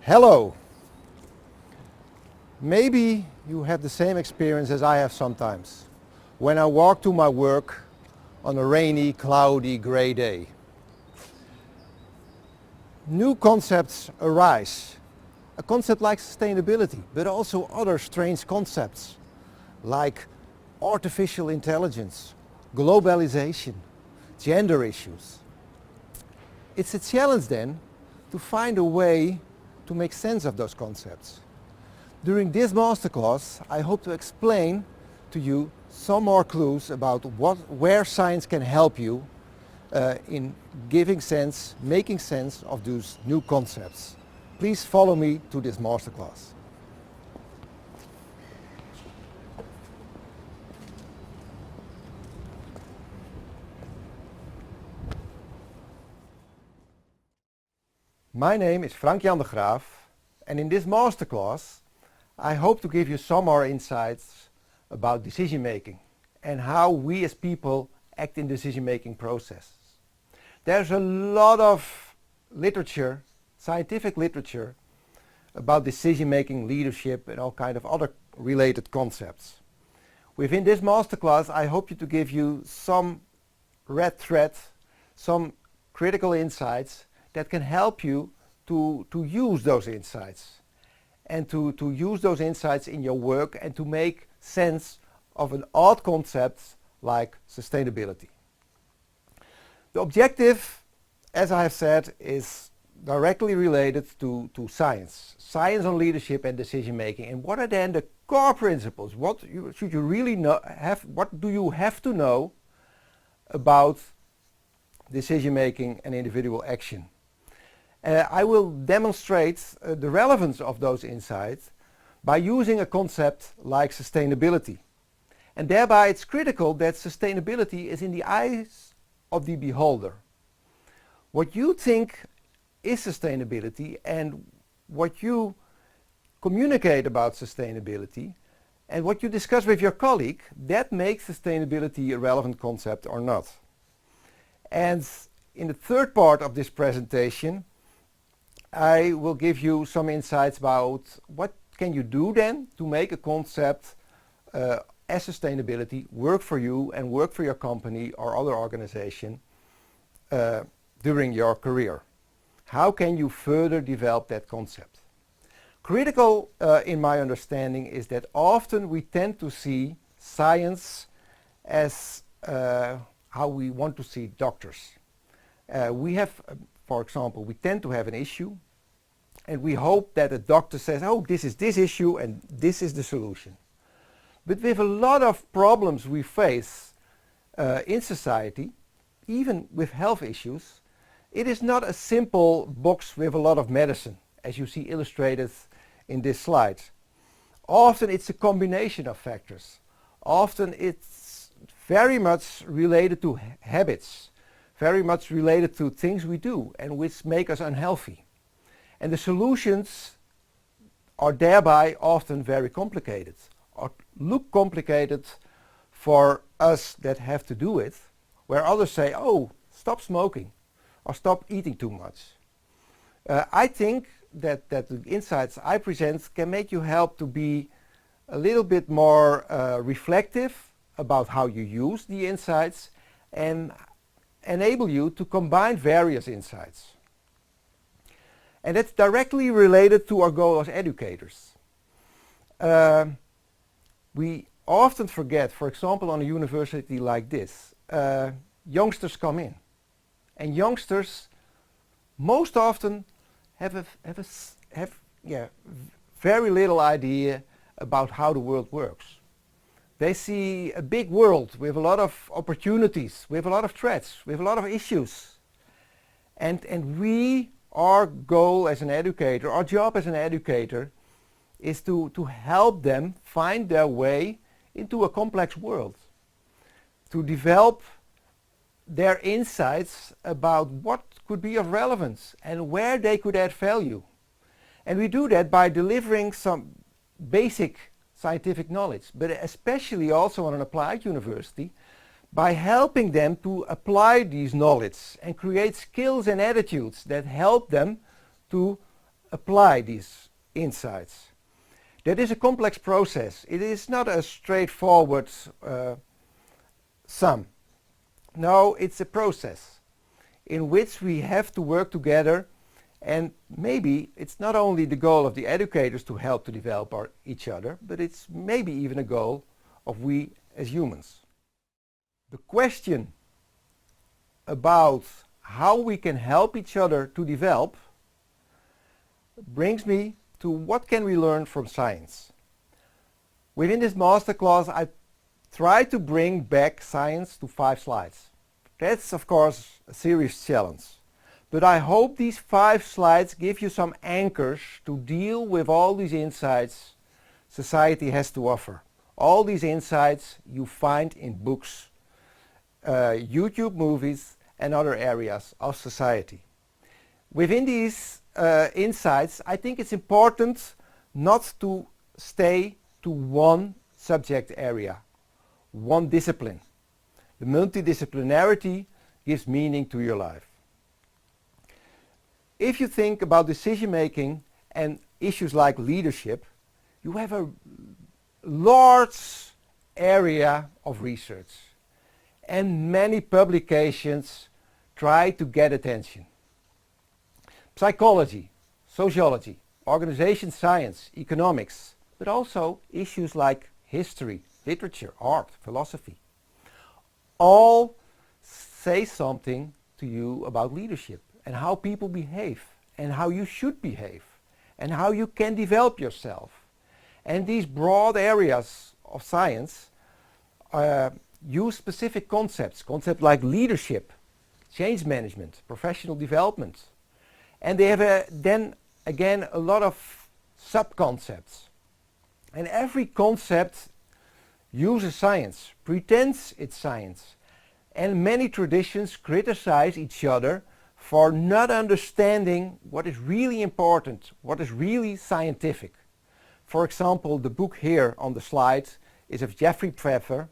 Hello. Maybe you have the same experience as I have sometimes when I walk to my work on a rainy, cloudy, gray day. New concepts arise. A concept like sustainability, but also other strange concepts like artificial intelligence, globalization, gender issues. It's a challenge then to find a way to make sense of those concepts. During this masterclass, I hope to explain to you some more clues about where science can help you in giving sense, making sense of those new concepts. Please follow me to this masterclass. My name is Frank-Jan de Graaf, and in this masterclass I hope to give you some more insights about decision making and how we as people act in decision making processes. There's a lot of literature, scientific literature, about decision making, leadership and all kind of other related concepts. Within this masterclass I hope to give you some red thread, some critical insights that can help you to use those insights and to use those insights in your work and to make sense of an odd concept like sustainability. The objective, as I have said, is directly related to science. Science on leadership and decision making. And what are then the core principles? What should you really know, what do you have to know about decision making and individual action? I will demonstrate the relevance of those insights by using a concept like sustainability. And thereby it's critical that sustainability is in the eyes of the beholder. What you think is sustainability and what you communicate about sustainability and what you discuss with your colleague, that makes sustainability a relevant concept or not. And in the third part of this presentation, I will give you some insights about what can you do then to make a concept as sustainability work for you and work for your company or other organization during your career. How can you further develop that concept? Critical in my understanding is that often we tend to see science as how we want to see doctors. We have, for example, we tend to have an issue and we hope that a doctor says, oh, this is this issue and this is the solution. But with a lot of problems we face in society, even with health issues, it is not a simple box with a lot of medicine, as you see illustrated in this slide. Often it's a combination of factors. Often it's very much related to habits, very much related to things we do and which make us unhealthy. And the solutions are thereby often very complicated or look complicated for us that have to do it, where others say, oh, stop smoking or stop eating too much. I think that the insights I present can make you help to be a little bit more reflective about how you use the insights and enable you to combine various insights. And that's directly related to our goal as educators. We often forget, for example, on a university like this, youngsters come in. And youngsters most often have very little idea about how the world works. They see a big world with a lot of opportunities, with a lot of threats, with a lot of issues. And our goal as an educator, our job as an educator, is to help them find their way into a complex world, to develop their insights about what could be of relevance and where they could add value. And we do that by delivering some basic scientific knowledge, but especially also on an applied university, by helping them to apply these knowledge and create skills and attitudes that help them to apply these insights. That is a complex process. It is not a straightforward sum. No, it's a process in which we have to work together, and maybe it's not only the goal of the educators to help to develop each other, but it's maybe even a goal of we as humans. The question about how we can help each other to develop brings me to what can we learn from science. Within this masterclass I try to bring back science to 5 slides. That's of course a serious challenge. But I hope these 5 slides give you some anchors to deal with all these insights society has to offer. All these insights you find in books, YouTube movies and other areas of society. Within these insights, I think it's important not to stay to one subject area, one discipline. The multidisciplinarity gives meaning to your life. If you think about decision making and issues like leadership, you have a large area of research, and many publications try to get attention. Psychology, sociology, organization science, economics, but also issues like history, literature, art, philosophy. All say something to you about leadership and how people behave and how you should behave and how you can develop yourself. And these broad areas of science use specific concepts like leadership, change management, professional development. And they have then again a lot of sub-concepts. And every concept uses science, pretends it's science. And many traditions criticize each other for not understanding what is really important, what is really scientific. For example, the book here on the slide is of Jeffrey Pfeffer,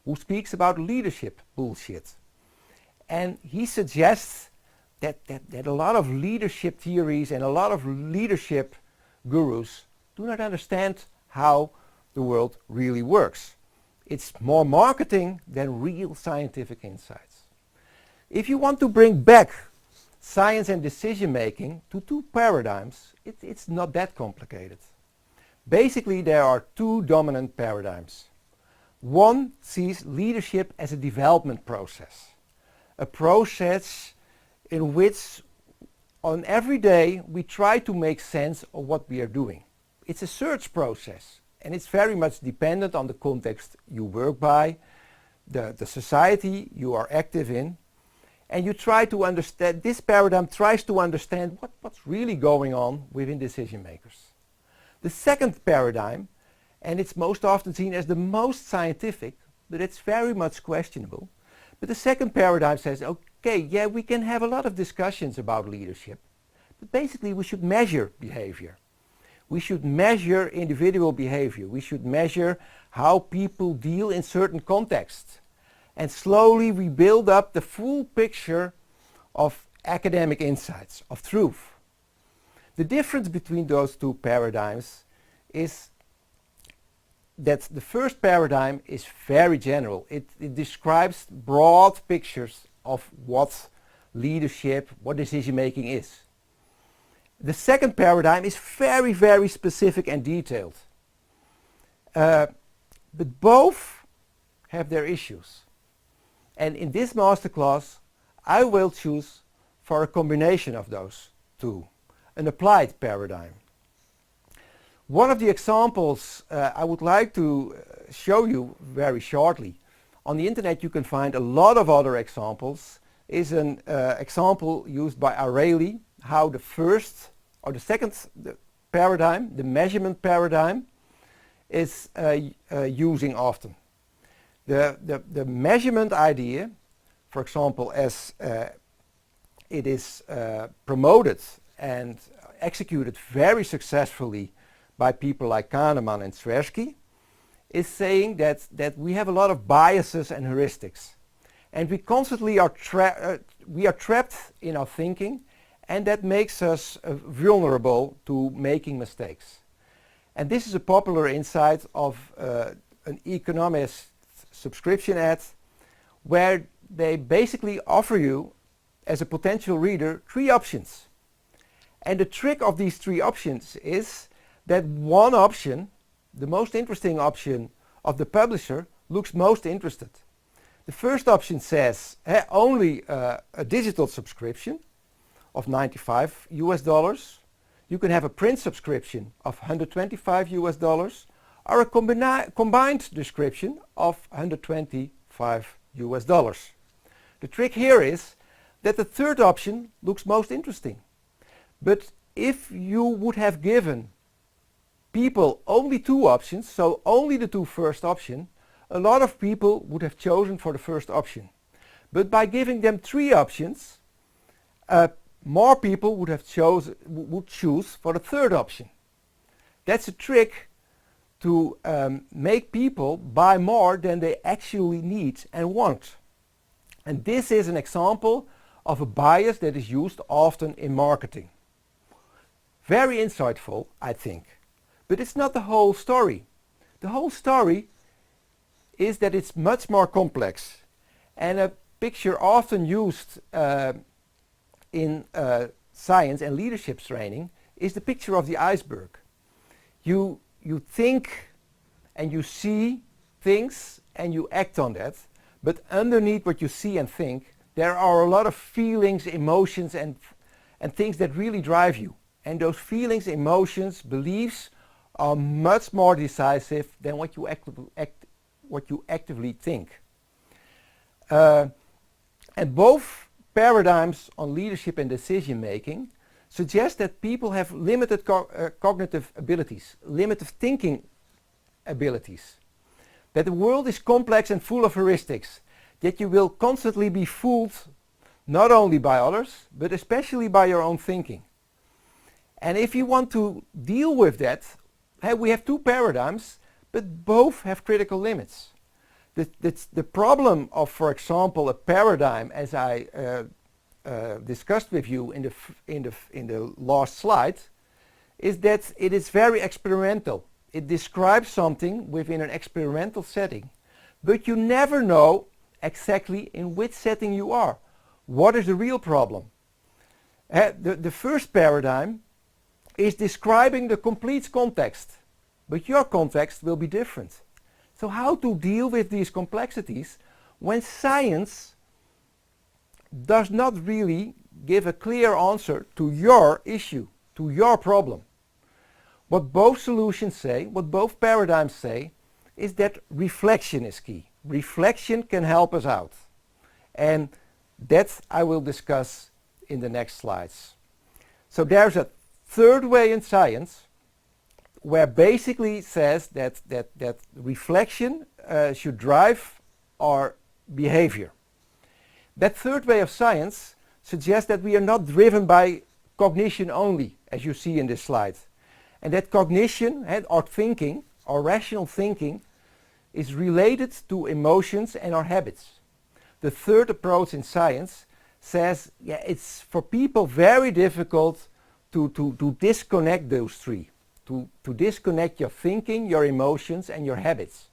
who speaks about leadership bullshit. And he suggests that a lot of leadership theories and a lot of leadership gurus do not understand how the world really works. It's more marketing than real scientific insights. If you want to bring back science and decision making to 2 paradigms, it's not that complicated. Basically, there are 2 dominant paradigms. One sees leadership as a development process, a process in which on every day we try to make sense of what we are doing. It's a search process, and it's very much dependent on the context you work by, the society you are active in, and you try to understand, this paradigm tries to understand what's really going on within decision makers. The second paradigm, and it's most often seen as the most scientific, but it's very much questionable. But the second paradigm says, okay, yeah, we can have a lot of discussions about leadership, but basically we should measure behavior. We should measure individual behavior. We should measure how people deal in certain contexts. And slowly we build up the full picture of academic insights, of truth. The difference between those 2 paradigms is that the first paradigm is very general. It describes broad pictures of what leadership, what decision making is. The second paradigm is very, very specific and detailed. But both have their issues. And in this masterclass, I will choose for a combination of those 2, an applied paradigm. One of the examples I would like to show you very shortly. On the internet you can find a lot of other examples. Is an example used by O'Reilly, how the first or the second paradigm, the measurement paradigm, is using often. The measurement idea, for example, as it is promoted and executed very successfully by people like Kahneman and Tversky, is saying that we have a lot of biases and heuristics. And we constantly are trapped in our thinking, and that makes us vulnerable to making mistakes. And this is a popular insight of an economist subscription ad where they basically offer you, as a potential reader, 3 options. And the trick of these 3 options is that one option, the most interesting option of the publisher, looks most interested. The first option says only a digital subscription of $95. You can have a print subscription of $125 or a combined description of $125. The trick here is that the third option looks most interesting. But if you would have given people only 2 options, so only the 2 first options, a lot of people would have chosen for the first option. But by giving them 3 options, more people would choose for the third option. That's a trick to make people buy more than they actually need and want. And this is an example of a bias that is used often in marketing. Very insightful, I think. But it's not the whole story. The whole story is that it's much more complex. And a picture often used in science and leadership training is the picture of the iceberg. You think and you see things and you act on that, but underneath what you see and think, there are a lot of feelings, emotions and things that really drive you. And those feelings, emotions, beliefs are much more decisive than what you actively think. And both paradigms on leadership and decision making suggest that people have limited cognitive abilities, limited thinking abilities, that the world is complex and full of heuristics, that you will constantly be fooled not only by others, but especially by your own thinking. And if you want to deal with that, we have 2 paradigms, but both have critical limits. The problem of, for example, a paradigm, as I discussed with you in the last slide, is that it is very experimental. It describes something within an experimental setting, but you never know exactly in which setting you are. What is the real problem? The first paradigm is describing the complete context, but your context will be different. So how to deal with these complexities when science does not really give a clear answer to your issue, to your problem? What both solutions say, what both paradigms say, is that reflection is key. Reflection can help us out. And that I will discuss in the next slides. So there's a third way in science where basically says that reflection should drive our behavior. That third way of science suggests that we are not driven by cognition only, as you see in this slide. And that cognition, our thinking, our rational thinking, is related to emotions and our habits. The third approach in science says, it's for people very difficult to disconnect those 3. To disconnect your thinking, your emotions and your habits.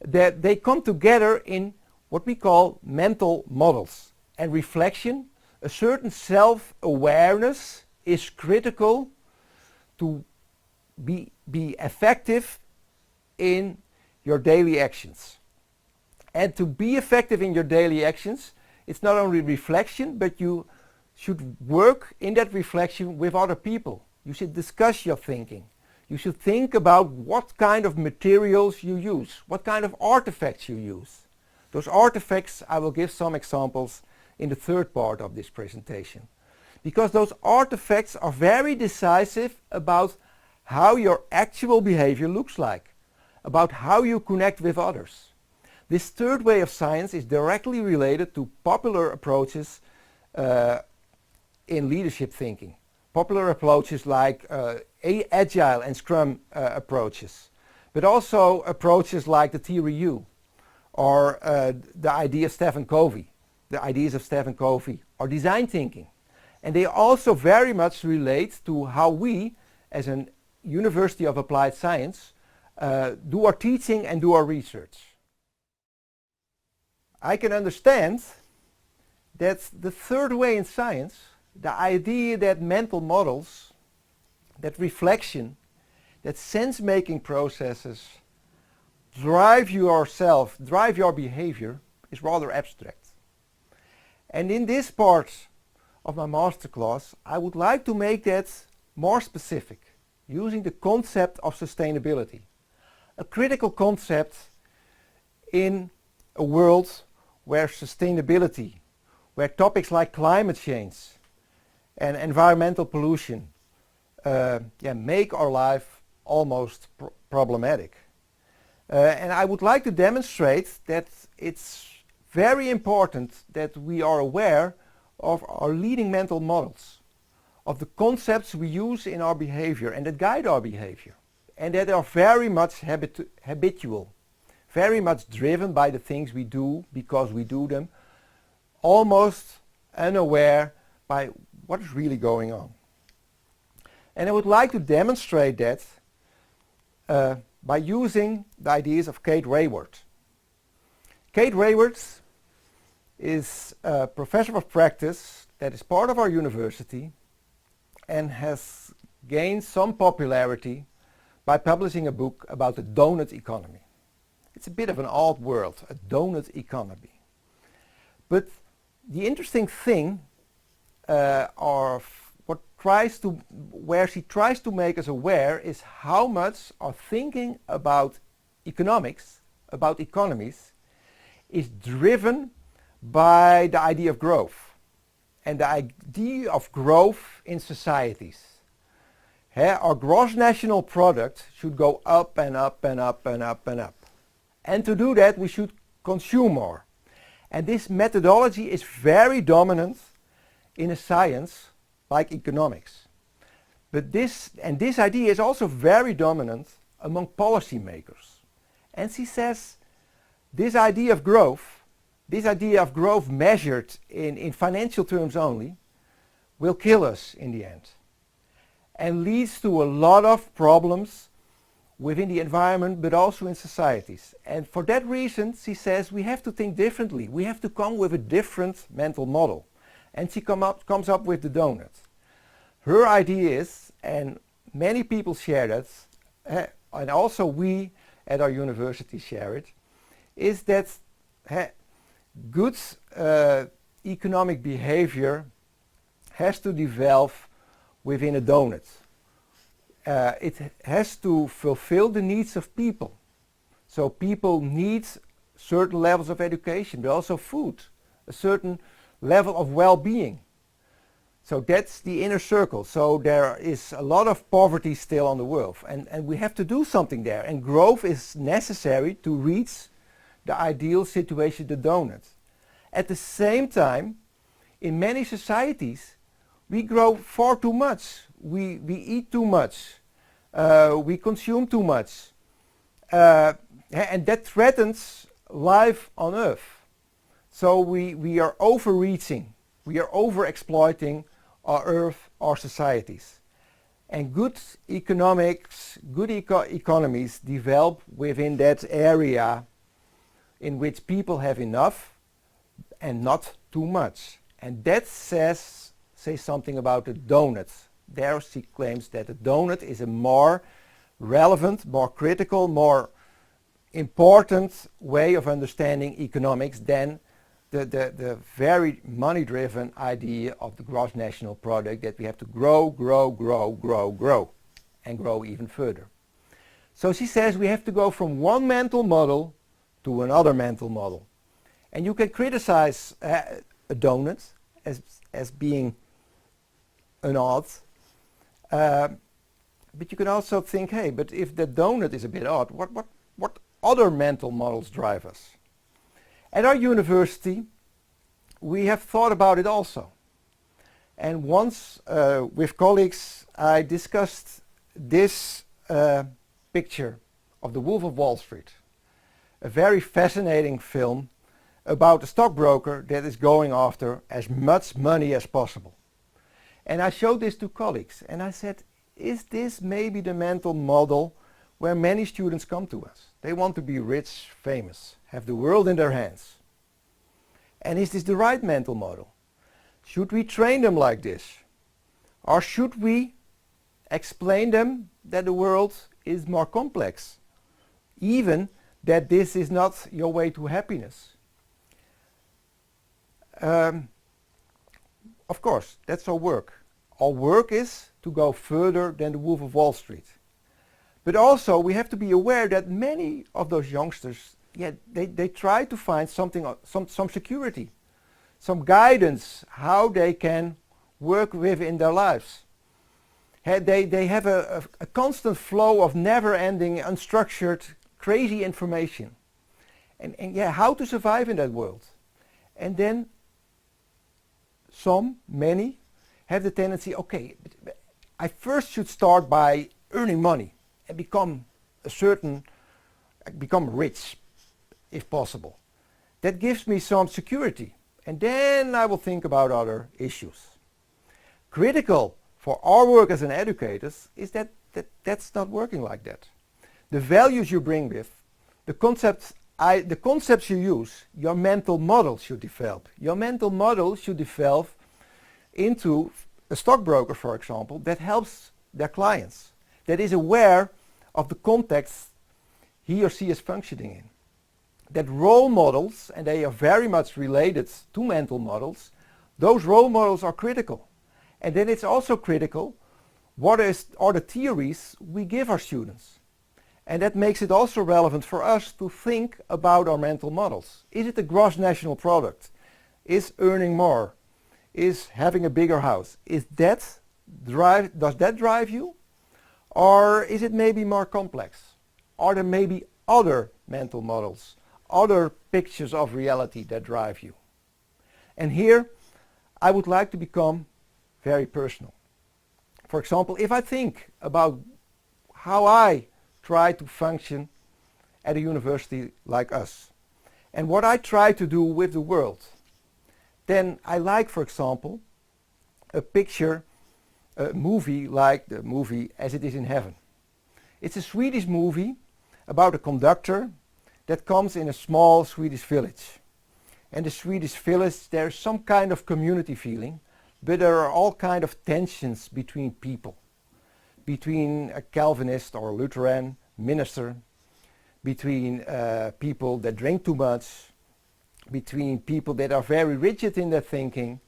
That they come together in what we call mental models. And reflection, a certain self-awareness, is critical to be effective in your daily actions. And to be effective in your daily actions, it's not only reflection, but you should work in that reflection with other people. You should discuss your thinking. You should think about what kind of materials you use, what kind of artifacts you use. Those artifacts, I will give some examples in the third part of this presentation. Because those artifacts are very decisive about how your actual behavior looks like, about how you connect with others. This third way of science is directly related to popular approaches in leadership thinking. Popular approaches like Agile and Scrum approaches, but also approaches like the Theory U or the ideas of Stephen Covey or design thinking. And they also very much relate to how we, as a University of Applied Science, do our teaching and do our research. I can understand that the third way in science, the idea that mental models, that reflection, that sense-making processes drive yourself, drive your behavior, is rather abstract. And in this part of my masterclass, I would like to make that more specific, using the concept of sustainability, a critical concept in a world where sustainability, where topics like climate change and environmental pollution make our life almost problematic. And I would like to demonstrate that it's very important that we are aware of our leading mental models, of the concepts we use in our behavior and that guide our behavior, and that are very much habitual, very much driven by the things we do because we do them, almost unaware by what is really going on. And I would like to demonstrate that by using the ideas of Kate Raworth. Kate Raworth is a professor of practice that is part of our university and has gained some popularity by publishing a book about the donut economy. It's a bit of an odd word, a donut economy. But the interesting thing where she tries to make us aware is how much our thinking about economics, about economies, is driven by the idea of growth and the idea of growth in societies. Our gross national product should go up and up and up and up and up. And to do that we should consume more. And this methodology is very dominant in a science like economics. But this idea is also very dominant among policymakers. And she says this idea of growth measured in financial terms only, will kill us in the end and leads to a lot of problems within the environment but also in societies. And for that reason, she says we have to think differently. We have to come with a different mental model. And she comes up with the donut. Her idea is, and many people share that, and also we at our university share it, is that good economic behavior has to develop within a donut. It has to fulfill the needs of people. So people need certain levels of education, but also food, a certain level of well-being. So that's the inner circle. So there is a lot of poverty still on the world, and we have to do something there. And growth is necessary to reach the ideal situation, the donut. At the same time, in many societies, we grow far too much. We eat too much. We consume too much. And that threatens life on Earth. So we are overreaching. We are over-exploiting our Earth, our societies. And good economics, good economies develop within that area in which people have enough and not too much. And that says something about the donut. There she claims that the donut is a more relevant, more critical, more important way of understanding economics than the very money-driven idea of the gross national product, that we have to grow, and grow even further. So she says we have to go from one mental model to another mental model. And you can criticize a donut as being an odd, but you can also think, hey, but if the donut is a bit odd, what other mental models drive us? At our university, we have thought about it also. And once with colleagues, I discussed this picture of The Wolf of Wall Street, a very fascinating film about a stockbroker that is going after as much money as possible. And I showed this to colleagues and I said, is this maybe the mental model where many students come to us? They want to be rich, famous, have the world in their hands. And is this the right mental model? Should we train them like this? Or should we explain them that the world is more complex? Even that this is not your way to happiness. Of course, that's our work. Our work is to go further than the Wolf of Wall Street. But also we have to be aware that many of those youngsters, they try to find something, some security, some guidance, how they can work within their lives. They have a constant flow of never-ending, unstructured, crazy information. And how to survive in that world. And then many, have the tendency, okay, I first should start by earning money and become rich, if possible. That gives me some security. And then I will think about other issues. Critical for our work as an educators is that's not working like that. The values you bring with, the concepts you use, your mental model should develop. Your mental model should develop into a stockbroker, for example, that helps their clients, that is aware of the context he or she is functioning in. That role models, and they are very much related to mental models, those role models are critical. And then it's also critical what are the theories we give our students. And that makes it also relevant for us to think about our mental models. Is it the gross national product? Is earning more? Is having a bigger house? Does that drive you? Or is it maybe more complex? Are there maybe other mental models, other pictures of reality that drive you? And here I would like to become very personal. For example, if I think about how I try to function at a university like us and what I try to do with the world, then I like, for example, a movie like the movie As It Is in Heaven. It's a Swedish movie about a conductor that comes in a small Swedish village. And the Swedish village, there's some kind of community feeling, but there are all kind of tensions between people. Between a Calvinist or Lutheran minister, between people that drink too much, between people that are very rigid in their thinking,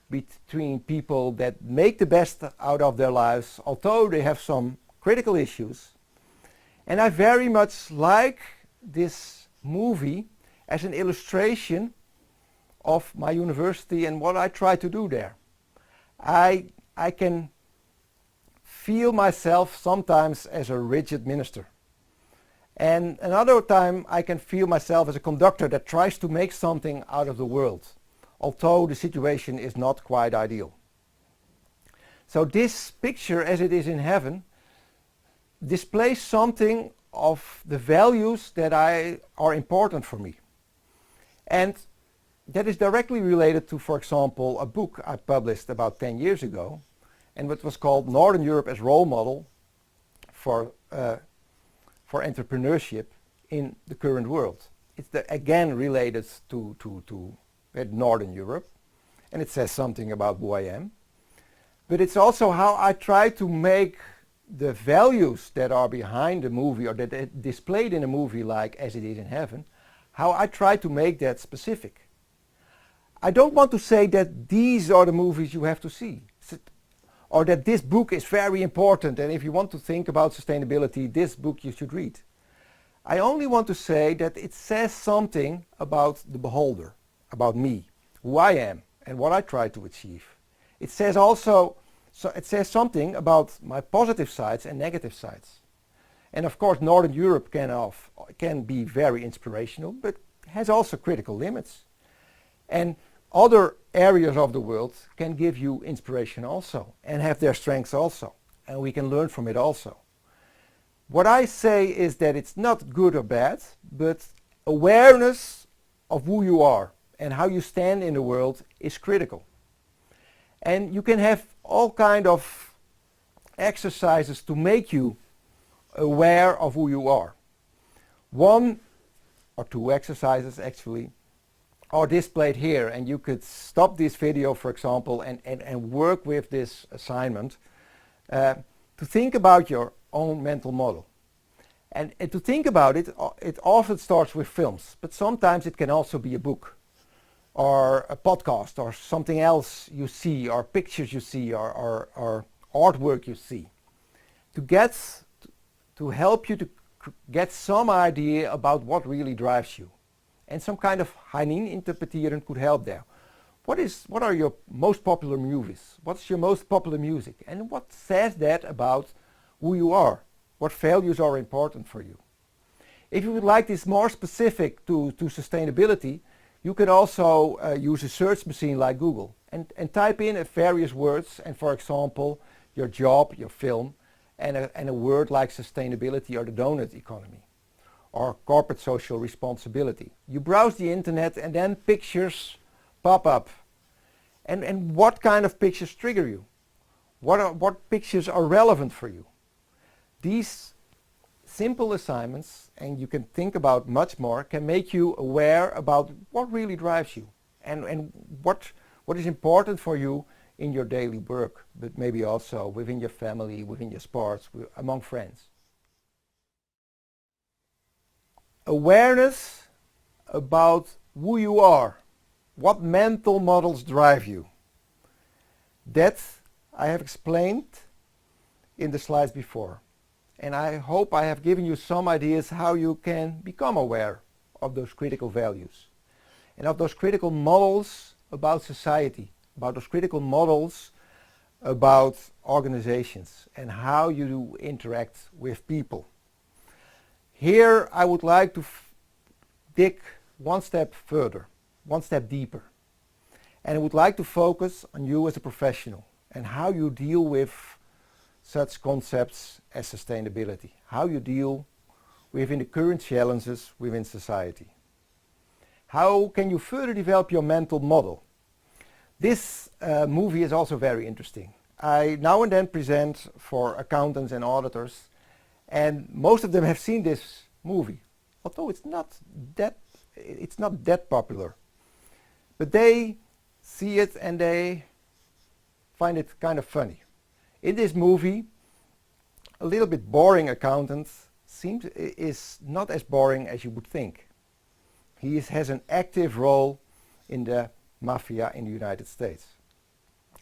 between people that make the best out of their lives, although they have some critical issues. And I very much like this movie as an illustration of my university and what I try to do there. I can feel myself sometimes as a rigid minister. And another time I can feel myself as a conductor that tries to make something out of the world, although the situation is not quite ideal. So this picture, As It Is in Heaven, displays something of the values that are important for me. And that is directly related to, for example, a book I published about 10 years ago, and what was called Northern Europe as Role Model for entrepreneurship in the current world. It's again related to Northern Europe, and it says something about who I am. But it's also how I try to make the values that are behind the movie or that are displayed in a movie like As It Is in Heaven, how I try to make that specific. I don't want to say that these are the movies you have to see, or that this book is very important and if you want to think about sustainability, this book you should read. I only want to say that it says something about the beholder, about me, who I am and what I try to achieve. It says something about my positive sides and negative sides. And of course Northern Europe can be very inspirational, but has also critical limits. And other areas of the world can give you inspiration also and have their strengths also, and we can learn from it also. What I say is that it's not good or bad, but awareness of who you are and how you stand in the world is critical. And you can have all kind of exercises to make you aware of who you are. One or two exercises actually are displayed here, and you could stop this video, for example, and work with this assignment to think about your own mental model. And to think about it, it often starts with films, but sometimes it can also be a book or a podcast or something else you see, or pictures you see, or artwork you see, to help you to get some idea about what really drives you. And some kind of interpreteren could help there. What are your most popular movies? What's your most popular music? And what says that about who you are? What values are important for you? If you would like this more specific to sustainability, you can also use a search machine like Google and type in various words, and for example, your job, your film, and a word like sustainability or the donut economy or corporate social responsibility. You browse the internet and then pictures pop up. And what kind of pictures trigger you? What pictures are relevant for you? These simple assignments, and you can think about much more, can make you aware about what really drives you and what is important for you in your daily work, but maybe also within your family, within your sports, among friends. Awareness about who you are, what mental models drive you. That I have explained in the slides before. And I hope I have given you some ideas how you can become aware of those critical values and of those critical models about society, about those critical models about organizations and how you interact with people. Here I would like to dig one step further, one step deeper. And I would like to focus on you as a professional and how you deal with such concepts as sustainability, how you deal within the current challenges within society. How can you further develop your mental model? This movie is also very interesting. I now and then present for accountants and auditors, and most of them have seen this movie, although it's not that popular. But they see it and they find it kind of funny. In this movie, a little bit boring accountant is not as boring as you would think. He has an active role in the mafia in the United States.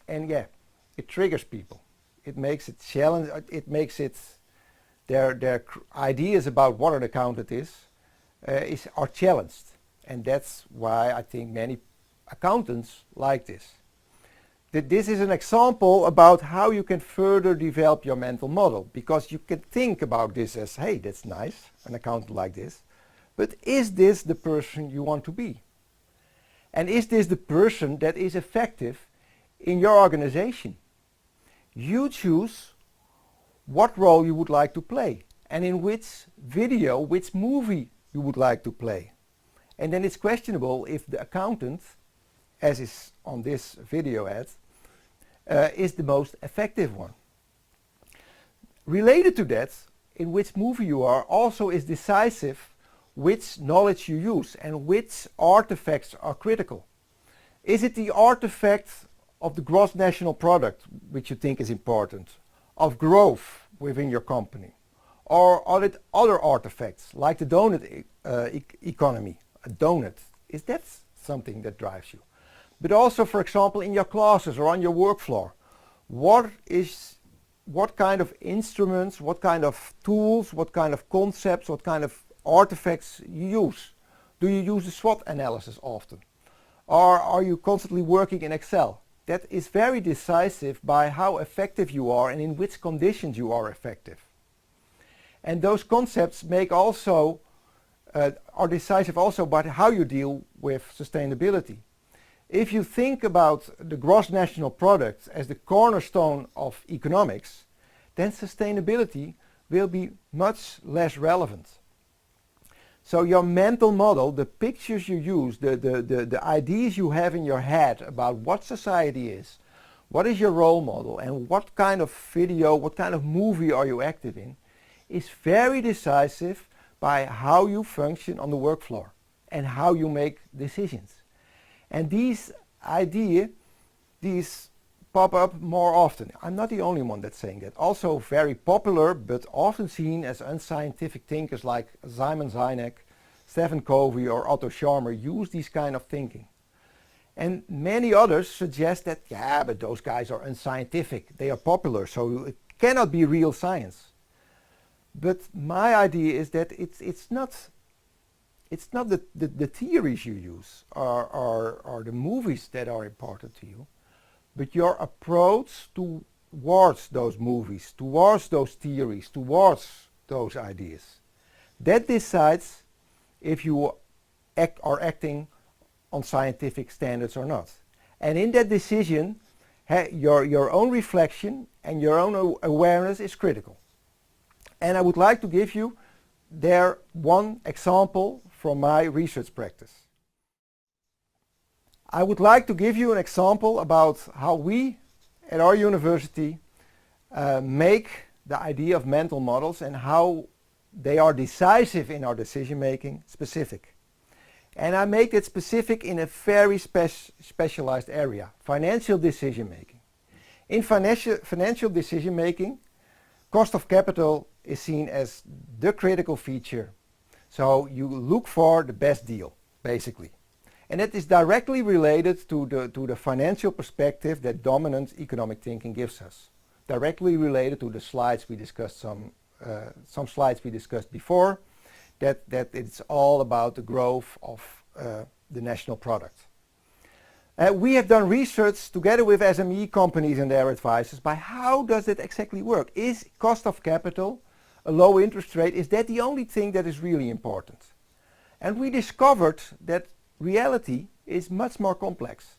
And yeah, it triggers people. It makes it challenge. It makes it their ideas about what an accountant are challenged, and that's why I think many accountants like this. This is an example about how you can further develop your mental model, because you can think about this as, hey, that's nice, an accountant like this, but is this the person you want to be? And is this the person that is effective in your organization? You choose what role you would like to play and in which video, which movie you would like to play. And then it's questionable if the accountant, as is on this video ad, is the most effective one. Related to that, in which movie you are also is decisive which knowledge you use and which artifacts are critical. Is it the artifact of the gross national product which you think is important, of growth within your company, or are it other artifacts like the donut economy, a donut? Is that something that drives you? But also, for example, in your classes or on your work floor, what kind of instruments, what kind of tools, what kind of concepts, what kind of artifacts you use? Do you use the SWOT analysis often? Or are you constantly working in Excel? That is very decisive by how effective you are and in which conditions you are effective. And those concepts are decisive also by how you deal with sustainability. If you think about the gross national product as the cornerstone of economics, then sustainability will be much less relevant. So your mental model, the pictures you use, the ideas you have in your head about what society is, what is your role model, and what kind of video, what kind of movie are you active in, is very decisive by how you function on the work floor and how you make decisions. And these ideas, these pop up more often. I'm not the only one that's saying that. Also very popular, but often seen as unscientific thinkers like Simon Sinek, Stephen Covey or Otto Scharmer use these kind of thinking. And many others suggest that, yeah, but those guys are unscientific. They are popular, so it cannot be real science. But my idea is that it's not the theories you use or the movies that are important to you, but your approach towards those movies, towards those theories, towards those ideas. That decides if you are acting on scientific standards or not. And in that decision, your own reflection and your own awareness is critical. And I would like to give you there one example from my research practice. I would like to give you an example about how we at our university make the idea of mental models and how they are decisive in our decision making specific. And I make it specific in a very specialized area, financial decision making. In financial decision making, cost of capital is seen as the critical feature. So you look for the best deal, basically. And it is directly related to the financial perspective that dominant economic thinking gives us. Directly related to the slides we discussed, some slides we discussed before, that it's all about the growth of the national product. We have done research together with SME companies and their advisors by how does it exactly work. Is cost of capital, a low interest rate, is that the only thing that is really important? And we discovered that reality is much more complex.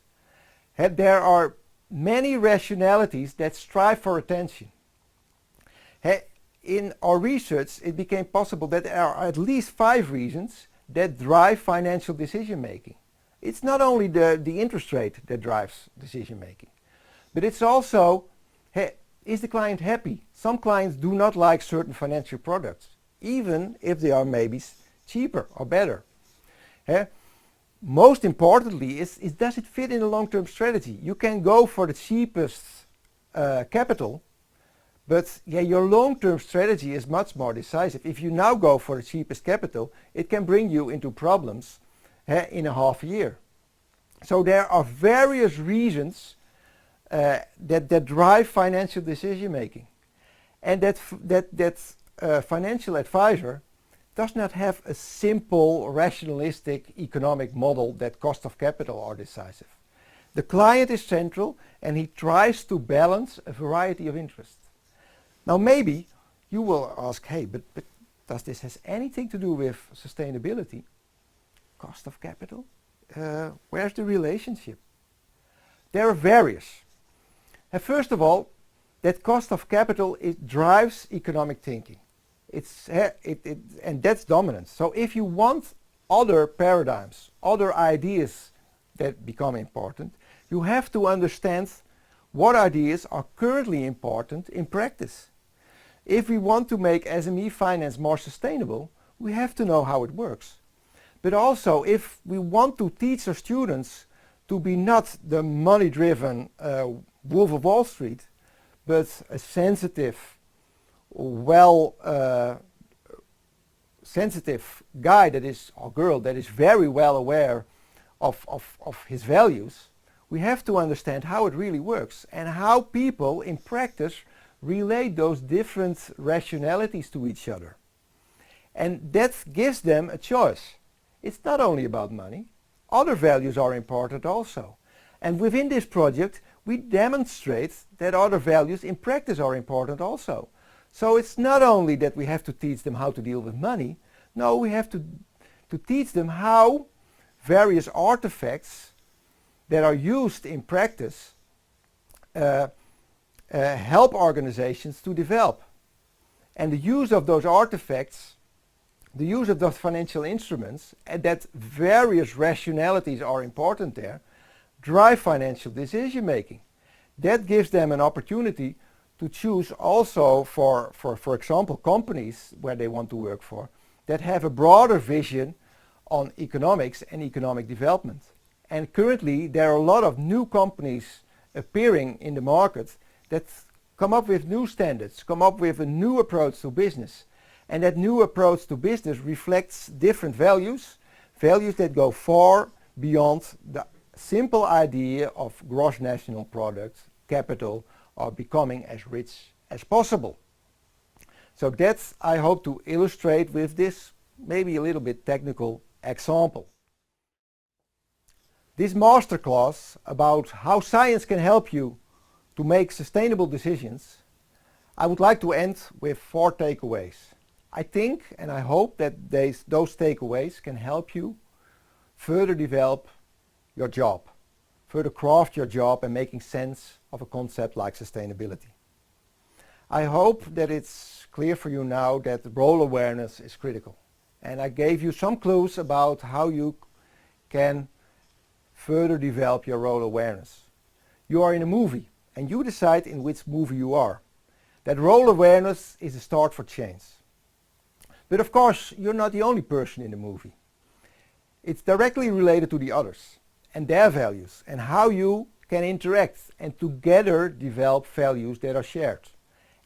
There are many rationalities that strive for attention. In our research, it became possible that there are at least 5 reasons that drive financial decision making. It's not only the interest rate that drives decision making, but it's also, is the client happy? Some clients do not like certain financial products, even if they are maybe cheaper or better. Most importantly is does it fit in a long-term strategy? You can go for the cheapest capital, but your long-term strategy is much more decisive. If you now go for the cheapest capital, it can bring you into problems in a half year. So there are various reasons that drive financial decision making, and that financial advisor does not have a simple rationalistic economic model that cost of capital are decisive. The client is central and he tries to balance a variety of interests. Now maybe you will ask, hey, but does this have anything to do with sustainability? Cost of capital? Where's the relationship? There are various. First of all, that cost of capital, it drives economic thinking. And that's dominant. So if you want other paradigms, other ideas that become important, you have to understand what ideas are currently important in practice. If we want to make SME finance more sustainable, we have to know how it works. But also, if we want to teach our students to be not the money-driven Wolf of Wall Street, but a sensitive, sensitive guy that is, or girl, that is very well aware of his values, we have to understand how it really works and how people in practice relate those different rationalities to each other. And that gives them a choice. It's not only about money. Other values are important also. And within this project, we demonstrate that other values in practice are important also. So it's not only that we have to teach them how to deal with money. No, we have to teach them how various artifacts that are used in practice help organizations to develop. And the use of those artifacts, the use of those financial instruments, and that various rationalities are important there, drive financial decision making. That gives them an opportunity to choose also for example, companies where they want to work for that have a broader vision on economics and economic development. And currently there are a lot of new companies appearing in the market that come up with new standards, come up with a new approach to business. And that new approach to business reflects different values, values that go far beyond the simple idea of gross national product, capital, or becoming as rich as possible. So that's, I hope to illustrate with this maybe a little bit technical example. This masterclass about how science can help you to make sustainable decisions, I would like to end with 4 takeaways. I think and I hope that those takeaways can help you further develop your job, further craft your job and making sense of a concept like sustainability. I hope that it's clear for you now that role awareness is critical. And I gave you some clues about how you can further develop your role awareness. You are in a movie and you decide in which movie you are. That role awareness is a start for change. But of course, you're not the only person in the movie. It's directly related to the others and their values and how you can interact and together develop values that are shared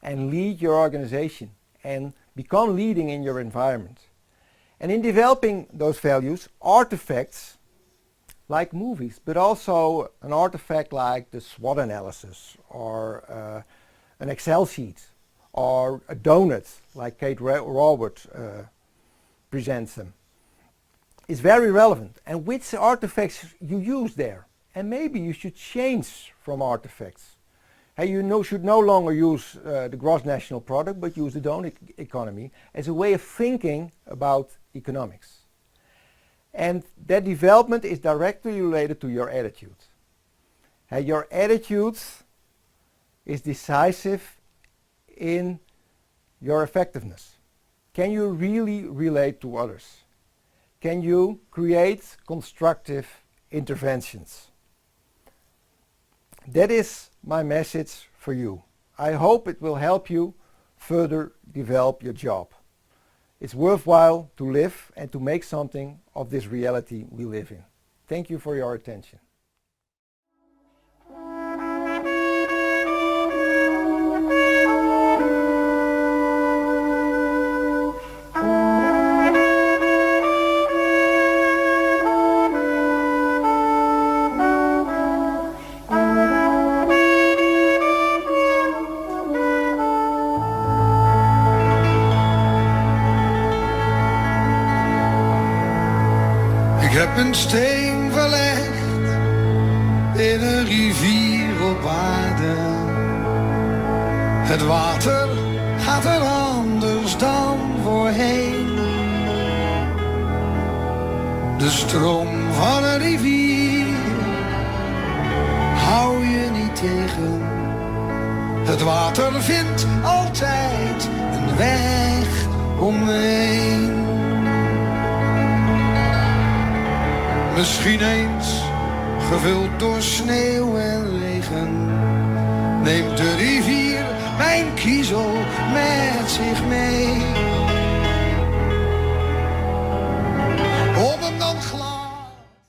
and lead your organization and become leading in your environment. And in developing those values, artifacts like movies, but also an artifact like the SWOT analysis or an Excel sheet or a donut like Kate Raworth presents them, is very relevant. And which artifacts you use there. And maybe you should change from artifacts. Hey, you should no longer use the gross national product, but use the donut economy as a way of thinking about economics. And that development is directly related to your attitude. Hey, your attitude is decisive in your effectiveness. Can you really relate to others? Can you create constructive interventions? That is my message for you. I hope it will help you further develop your job. It's worthwhile to live and to make something of this reality we live in. Thank you for your attention. Ik heb een steen verlegd in een rivier op aarde. Het water gaat er anders dan voorheen. De stroom van een rivier hou je niet tegen. Het water vindt altijd een weg omheen. Misschien eens gevuld door sneeuw en regen, neemt de rivier mijn kiezel met zich mee. Om hem dan glad